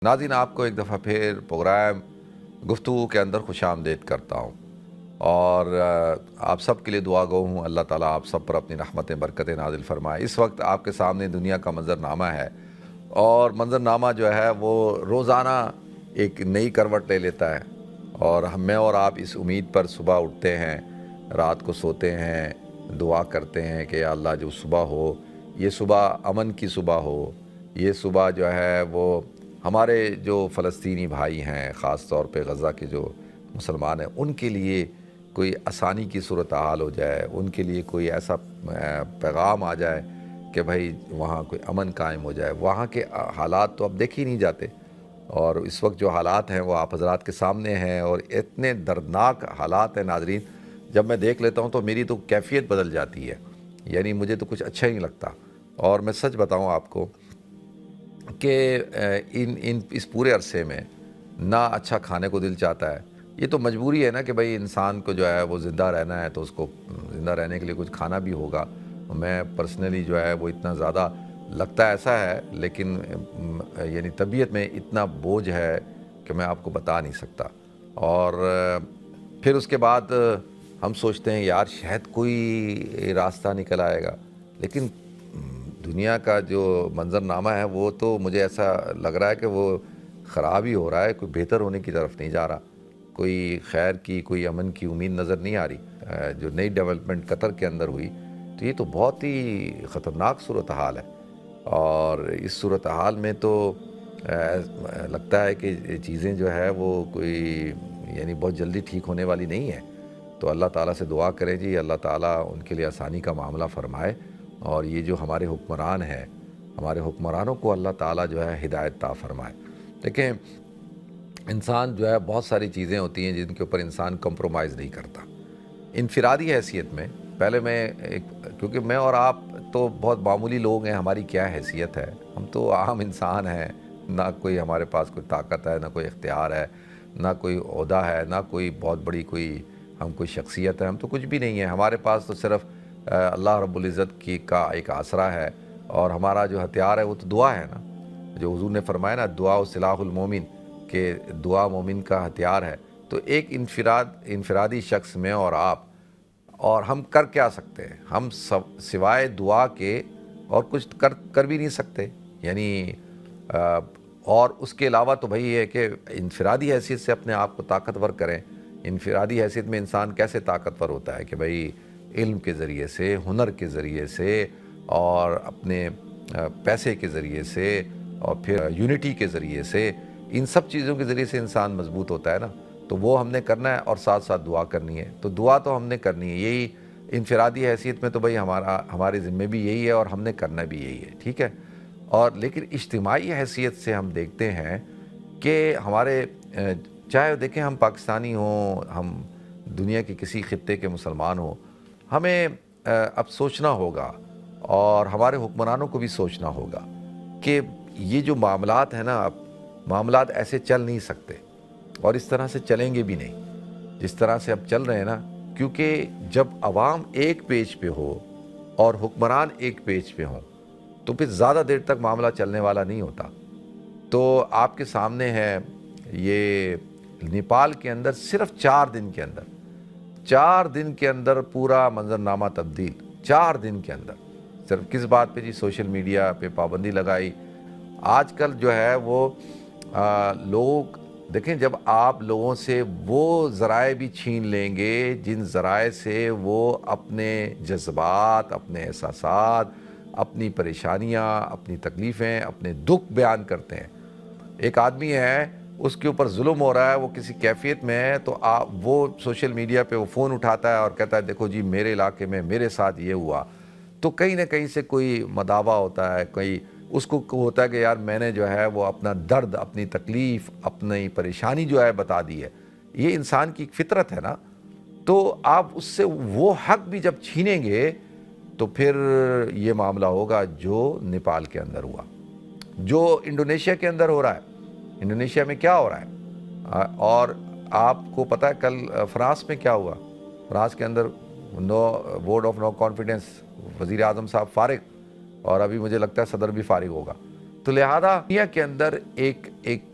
नाज़रीन, आपको एक दफ़ा फिर प्रोग्राम गुफ्तगू के अंदर खुश आमदीद करता हूँ और आप सब के लिए दुआ गो हूँ। अल्लाह ताला आप सब पर अपनी रहमतें बरकतें नाजिल फरमाए। इस वक्त आपके सामने दुनिया का मंज़रनामा है और मंज़रनामा जो है वो रोज़ाना एक नई करवट ले लेता है और मैं और आप इस उम्मीद पर सुबह उठते हैं, रात को सोते हैं, दुआ करते हैं कि या अल्लाह जो सुबह हो, ये सुबह अमन की सुबह हो, ये सुबह जो है वो हमारे जो फ़लस्तीनी भाई हैं, ख़ास तौर पे गज़ा के जो मुसलमान हैं, उनके लिए कोई आसानी की सूरत हाल हो जाए, उनके लिए कोई ऐसा पैगाम आ जाए कि भाई वहाँ कोई अमन कायम हो जाए। वहाँ के हालात तो अब देखे ही नहीं जाते और इस वक्त जो हालात हैं वो आप हज़रात के सामने हैं और इतने दर्दनाक हालात हैं नाज़रीन, जब मैं देख लेता हूँ तो मेरी तो कैफ़ियत बदल जाती है, यानी मुझे तो कुछ अच्छा ही नहीं लगता। और मैं सच बताऊँ आपको कि इन इन इस पूरे अरसे में ना अच्छा खाने को दिल चाहता है। ये तो मजबूरी है ना कि भाई इंसान को जो है वो ज़िंदा रहना है तो उसको ज़िंदा रहने के लिए कुछ खाना भी होगा। मैं पर्सनली जो है वो इतना ज़्यादा लगता है ऐसा है, लेकिन यानी तबीयत में इतना बोझ है कि मैं आपको बता नहीं सकता। और फिर उसके बाद हम सोचते हैं यार शायद कोई रास्ता निकल आएगा, लेकिन दुनिया का जो मंज़रनामा है वो तो मुझे ऐसा लग रहा है कि वो ख़राब ही हो रहा है, कोई बेहतर होने की तरफ नहीं जा रहा। कोई खैर की, कोई अमन की उम्मीद नज़र नहीं आ रही। जो नई डेवलपमेंट कतर के अंदर हुई तो ये तो बहुत ही ख़तरनाक सूरत हाल है और इस सूरत हाल में तो लगता है कि चीज़ें जो है वो कोई यानी बहुत जल्दी ठीक होने वाली नहीं है। तो अल्लाह ताला से दुआ करें जी, अल्लाह ताला उनके लिए आसानी का मामला फ़रमाए और ये जो हमारे हुक्मरान हैं, हमारे हुक्मरानों को अल्लाह ताला जो है हिदायत अता फ़रमाए। देखें, इंसान जो है बहुत सारी चीज़ें होती हैं जिनके ऊपर इंसान कंप्रोमाइज़ नहीं करता। इनफ़िरादी हैसियत में पहले मैं एक, क्योंकि मैं और आप तो बहुत मामूली लोग हैं, हमारी क्या हैसियत है, हम तो आम इंसान हैं, ना कोई हमारे पास कोई ताकत है, ना कोई इख्तियार है, ना कोई ओहदा है, ना कोई बहुत बड़ी कोई हम कोई शख्सियत है, हम तो कुछ भी नहीं है। हमारे पास तो सिर्फ़ अल्लाह रब्बुल इज़्ज़त की का एक आसरा है और हमारा जो हथियार है वो तो दुआ है ना। जो हुज़ूर ने फरमाया ना, दुआ सिलाहुल मोमिन, कि दुआ मोमिन का हथियार है। तो एक इनफिरादी शख्स में और आप और हम कर क्या सकते हैं? हम सब सिवाय दुआ के और कुछ कर भी नहीं सकते। यानी और उसके अलावा तो भाई ये है कि इनफिरादी हैसियत से अपने आप को ताकतवर करें। इनफिरादी हैसियत में इंसान कैसे ताकतवर होता है कि भाई इल्म के ज़रिए से, हुनर के ज़रिए से और अपने पैसे के ज़रिए से और फिर यूनिटी के ज़रिए से, इन सब चीज़ों के ज़रिए से इंसान मजबूत होता है ना। तो वो हमने करना है और साथ साथ दुआ करनी है। तो दुआ तो हमने करनी है, यही इनफिरादी हैसियत में तो भाई हमारे ज़िम्मे भी यही है और हमने करना भी यही है, ठीक है। और लेकिन इज्तिमाई हैसियत से हम देखते हैं कि हमारे चाहे देखें हम पाकिस्तानी हों, हम दुनिया के किसी ख़ित्ते के मुसलमान हों, हमें अब सोचना होगा और हमारे हुक्मरानों को भी सोचना होगा कि ये जो मामलात हैं ना, अब मामलात ऐसे चल नहीं सकते और इस तरह से चलेंगे भी नहीं जिस तरह से अब चल रहे हैं ना। क्योंकि जब अवाम एक पेज पे हो और हुक्मरान एक पेज पे हों तो फिर ज़्यादा देर तक मामला चलने वाला नहीं होता। तो आपके सामने है ये नेपाल के अंदर सिर्फ 4 दिन के अंदर पूरा मंजरनामा तब्दील। 4 दिन के अंदर सिर्फ किस बात पे जी? सोशल मीडिया पे पाबंदी लगाई। आजकल जो है वो लोग देखें, जब आप लोगों से वो ज़राए भी छीन लेंगे जिन ज़राए से वो अपने जज्बात, अपने एहसासात, अपनी परेशानियां, अपनी तकलीफ़ें, अपने दुख बयान करते हैं। एक आदमी है, उसके ऊपर जुल्म हो रहा है, वो किसी कैफियत में है, तो वो सोशल मीडिया पे वो फ़ोन उठाता है और कहता है देखो जी मेरे इलाके में मेरे साथ ये हुआ। तो कहीं ना कहीं से कोई मदावा होता है, कोई उसको होता है कि यार मैंने जो है वो अपना दर्द, अपनी तकलीफ़, अपनी परेशानी जो है बता दी है। ये इंसान की फितरत है ना। तो आप उससे वो हक भी जब छीनेंगे तो फिर ये मामला होगा जो नेपाल के अंदर हुआ, जो इंडोनेशिया के अंदर हो रहा है। इंडोनेशिया में क्या हो रहा है और आपको पता है कल फ्रांस में क्या हुआ? फ्रांस के अंदर वोट ऑफ नो कॉन्फिडेंस, वज़ीर आज़म साहब फारिग और अभी मुझे लगता है सदर भी फारिग होगा। تو لہذا دنیا کے اندر ایک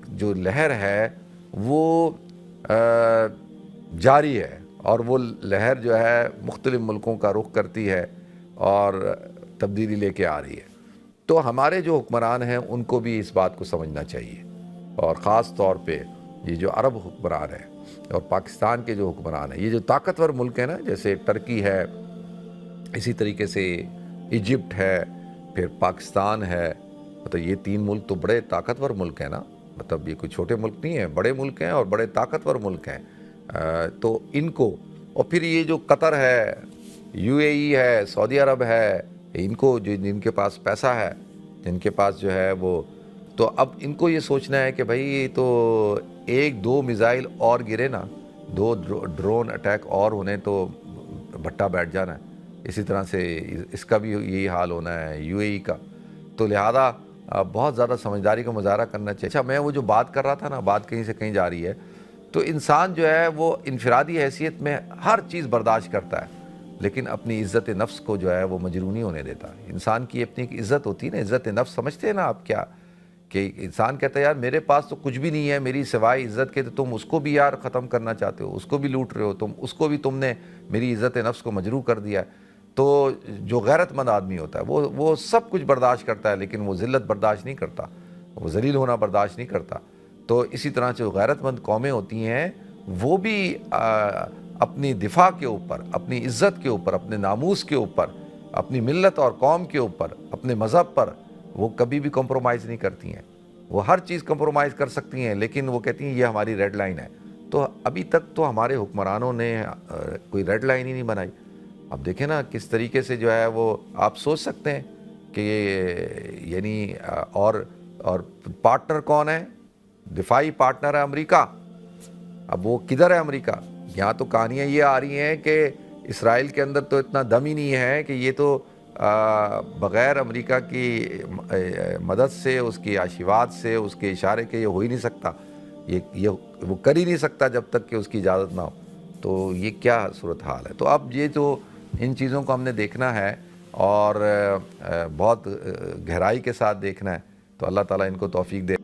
جو لہر ہے وہ جاری ہے، اور وہ لہر جو ہے مختلف ملکوں کا رخ کرتی ہے اور تبدیلی لے کے آ رہی ہے۔ تو ہمارے جو حکمران ہیں ان کو بھی اس بات کو سمجھنا چاہیے، اور خاص طور پہ یہ جو عرب حکمران ہیں اور پاکستان کے جو حکمران ہیں، یہ جو طاقتور ملک ہیں نا، جیسے ترکی ہے، اسی طریقے سے ایجپٹ ہے، پھر پاکستان ہے، مطلب یہ 3 ملک تو بڑے طاقتور ملک ہیں نا، مطلب یہ کوئی چھوٹے ملک نہیں ہیں، بڑے ملک ہیں اور بڑے طاقتور ملک ہیں۔ تو ان کو، اور پھر یہ جو قطر ہے، UAE ہے، سعودی عرب ہے، ان کو جو جن کے پاس پیسہ ہے، جن کے پاس جو ہے وہ، تو اب ان کو یہ سوچنا ہے کہ بھائی تو 1-2 میزائل اور گرے نا، 2 ڈرون اٹیک اور ہونے تو بھٹا بیٹھ جانا ہے۔ اسی طرح سے اس کا بھی یہی حال ہونا ہے، UAE کا۔ تو لہذا بہت زیادہ سمجھداری کا مظاہرہ کرنا چاہیے۔ اچھا، میں وہ جو بات کر رہا تھا نا، بات کہیں سے کہیں جا رہی ہے، تو انسان جو ہے وہ انفرادی حیثیت میں ہر چیز برداشت کرتا ہے، لیکن اپنی عزت نفس کو جو ہے وہ مجروح نہیں ہونے دیتا۔ انسان کی اپنی ایک عزت ہوتی ہے نا، عزت نفس، سمجھتے ہیں نا آپ کیا؟ کہ انسان کہتا ہے یار میرے پاس تو کچھ بھی نہیں ہے میری سوائے عزت کے، تو تم اس کو بھی یار ختم کرنا چاہتے ہو، اس کو بھی لوٹ رہے ہو، تم نے میری عزت نفس کو مجروح کر دیا ہے۔ تو جو غیرت مند آدمی ہوتا ہے وہ سب کچھ برداشت کرتا ہے، لیکن وہ ذلت برداشت نہیں کرتا، وہ ذلیل ہونا برداشت نہیں کرتا۔ تو اسی طرح جو غیرت مند قومیں ہوتی ہیں وہ بھی اپنی دفاع کے اوپر، اپنی عزت کے اوپر، اپنے ناموس کے اوپر، اپنی ملت اور قوم کے اوپر، اپنے مذہب پر وہ کبھی بھی کمپرومائز نہیں کرتی ہیں۔ وہ ہر چیز کمپرومائز کر سکتی ہیں، لیکن وہ کہتی ہیں یہ ہماری ریڈ لائن ہے۔ تو ابھی تک تو ہمارے حکمرانوں نے کوئی ریڈ لائن ہی نہیں بنائی۔ اب دیکھیں نا کس طریقے سے جو ہے وہ آپ سوچ سکتے ہیں کہ یعنی اور پارٹنر کون ہے؟ دفاعی پارٹنر ہے امریکہ۔ اب وہ کدھر ہے امریکہ؟ یہاں تو کہانیاں یہ آ رہی ہیں کہ اسرائیل کے اندر تو اتنا دم ہی نہیں ہے کہ یہ تو بغیر امریکہ کی مدد سے، اس کی آشیواد سے، اس کے اشارے کے یہ ہو ہی نہیں سکتا، یہ وہ کر ہی نہیں سکتا جب تک کہ اس کی اجازت نہ ہو۔ تو یہ کیا صورتحال ہے؟ تو اب یہ جو ان چیزوں کو ہم نے دیکھنا ہے اور بہت گہرائی کے ساتھ دیکھنا ہے، تو اللہ تعالیٰ ان کو توفیق دے۔